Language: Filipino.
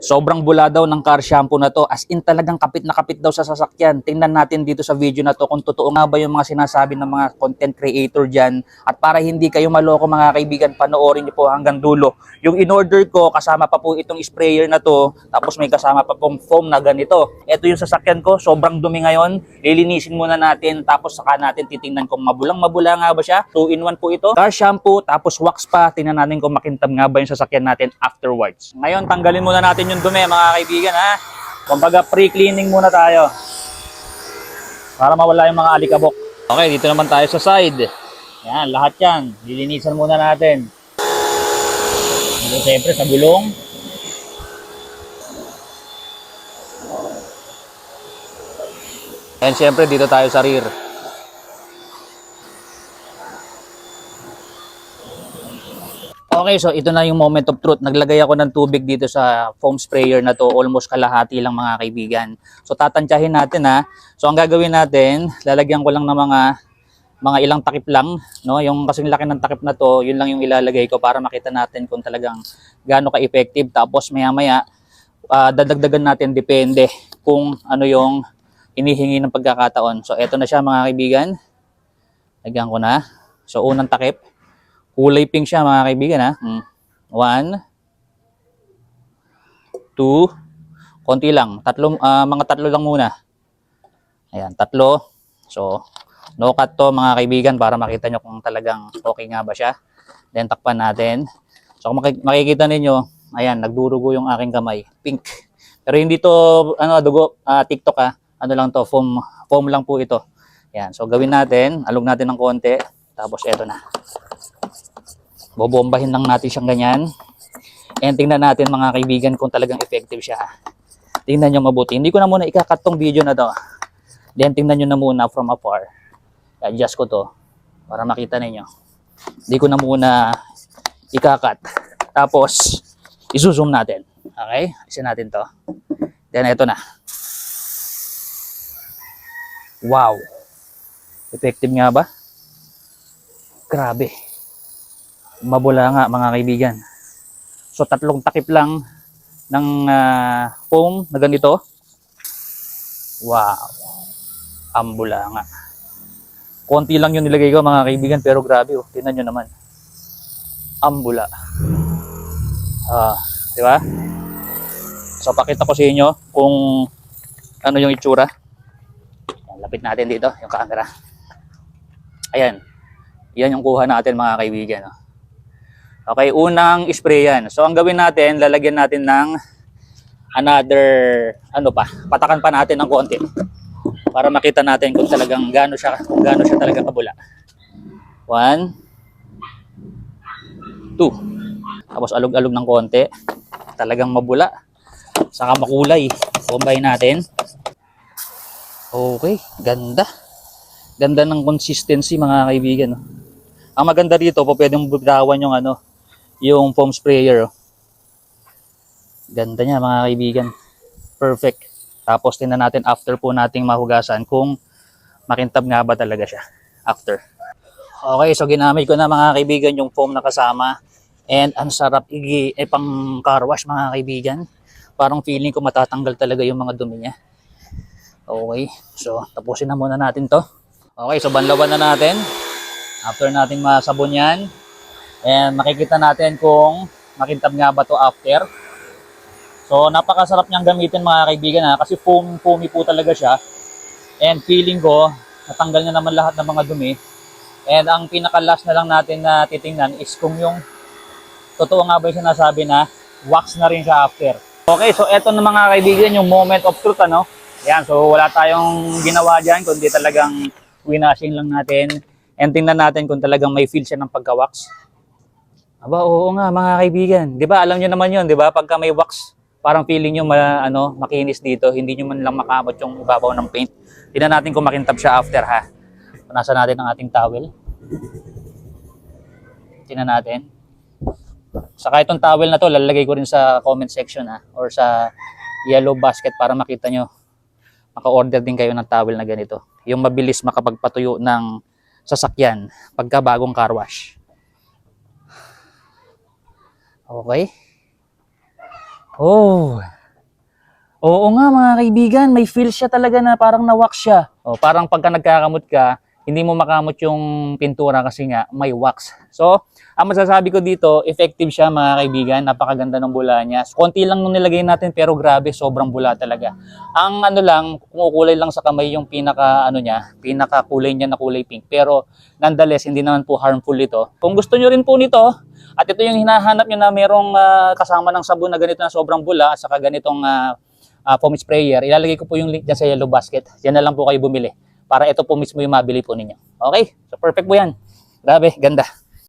Sobrang bula daw ng car shampoo na to. As in talagang kapit na kapit daw sa sasakyan. Tingnan natin dito sa video na to kung totoo nga ba yung mga sinasabi ng mga content creator dyan. At para hindi kayo maloko mga kaibigan, panoorin niyo po hanggang dulo. Yung in-order ko, kasama pa po itong sprayer na to. Tapos may kasama pa pong foam na ganito. Ito yung sasakyan ko, sobrang dumi ngayon. Lilinisin muna natin, tapos saka natin titingnan kung mabulang-mabula nga ba siya. 2-in-1 po ito. Car shampoo, tapos wax pa. Tingnan natin kung makintab nga ba yung sasakyan natin afterwards. Ngayon, tanggalin muna natin yung dumi mga kaibigan ha. Kumbaga pre-cleaning muna tayo para mawala yung mga alikabok. Okay, dito naman tayo sa side. Yan, lahat yan. Lilinisan muna natin. Dito siyempre sa gulong. And siyempre dito tayo sa rear. Okay, so ito na yung moment of truth. Naglagay ako ng tubig dito sa foam sprayer na to. Almost kalahati lang mga kaibigan. So tatantyahin natin ha. So ang gagawin natin, lalagyan ko lang ng mga ilang takip lang. No? Yung kasing laki ng takip na to, yun lang yung ilalagay ko para makita natin kung talagang gaano ka-effective. Tapos maya-maya, dadagdagan natin depende kung ano yung hinihingi ng pagkakataon. So eto na siya mga kaibigan. Lagyan ko na. So unang takip. Kulay pink siya mga kaibigan ha. 1, 2, konti lang. Mga tatlo lang muna. Ayan, tatlo. So, no cut to mga kaibigan para makita nyo kung talagang okay nga ba siya. Then takpan natin. So kung makikita ninyo, ayan, nagdurugo yung aking kamay. Pink. Pero hindi to dugo, TikTok ha. Ano lang to, foam lang po ito. Ayan, so gawin natin, alog natin ng konti. Tapos eto na. Bobombahin lang natin siyang ganyan. And tingnan natin mga kaibigan kung talagang effective siya. Tingnan nyo mabuti. Hindi ko na muna ikakat tong video na to. Then tingnan nyo na muna from afar. I-adjust ko to para makita ninyo. Hindi ko na muna ikakat. Tapos i-zoom natin. Okay? Isa natin to. Then ito na. Wow. Effective nga ba? Grabe. Mabula nga mga kaibigan. So tatlong takip lang ng foam na ganito. Wow. Ambula nga. Konti lang yung nilagay ko mga kaibigan pero grabe oh. Tingnan nyo naman. Ambula. Di ba? So pakita ko sa inyo kung ano yung itsura. Lapit natin dito yung camera. Ayan. Yan yung kuha natin mga kaibigan. Oh. Okay, unang spray yan. So ang gawin natin, lalagyan natin ng another, patakan pa natin ng konti. Para makita natin kung talagang gaano siya talaga kabula. 1, 2. Tapos alog-alog ng konti. Talagang mabula. Saka makulay. Bombayin natin. Okay, ganda. Ganda ng consistency mga kaibigan. Ang maganda dito, pwedeng bugrawan yung foam sprayer. Ganda niya mga kaibigan. Perfect. Tapos tingnan natin after po nating mahugasan kung makintab nga ba talaga siya after. Okay, so ginamit ko na mga kaibigan yung foam na kasama. And ang sarap pang car wash mga kaibigan. Parang feeling ko matatanggal talaga yung mga dumi niya. Okay, so tapusin na muna natin to. Okay, so banlawan na natin. After natin masabon yan. And makikita natin kung makintab nga ba to after. So napakasarap niyang gamitin mga kaibigan ha. Kasi foamy po talaga siya. And feeling ko, natanggal na naman lahat ng mga dumi. And ang pinaka-last na lang natin na titingnan is kung yung totoo nga ba yung sinasabi na wax na rin siya after. Okay, so eto na mga kaibigan yung moment of truth Yan, so wala tayong ginawa dyan, kundi talagang winashing lang natin. And tingnan natin kung talagang may feel siya ng pagka-wax. Aba, oo nga mga kaibigan. 'Di ba? Alam niyo naman 'yon, 'di ba? Pagka may wax, parang feeling niyo makinis dito, hindi niyo man lang makamot yung ibabaw ng paint. Tingnan natin kung makintab siya after ha. Punasan natin ang ating towel. Tingnan natin. Saka itong towel na to, lalagay ko rin sa comment section ha, or sa yellow basket para makita nyo. Maka-order din kayo ng towel na ganito. Yung mabilis makapagpatuyo ng sasakyan pagka bagong car wash. Okay. Oh. Oo nga mga kaibigan, may feel siya talaga na parang na-wax siya. O, parang pagka nagkakamot ka, hindi mo makamot yung pintura kasi nga may wax. So, ang masasabi ko dito, effective siya mga kaibigan, napakaganda ng bula niya. Konti lang nung nilagay natin pero grabe, sobrang bula talaga. Ang ano lang, kumukulay lang sa kamay yung pinaka kulay niya na kulay pink. Pero nonetheless, hindi naman po harmful ito. Kung gusto nyo rin po nito, at ito yung hinahanap nyo na merong kasama ng sabon na ganito na sobrang bula at saka ganitong foam sprayer, ilalagay ko po yung link dyan sa yellow basket. Diyan na lang po kayo bumili para ito po mismo yung mabili po ninyo. Okay? So perfect po yan. Grabe, ganda.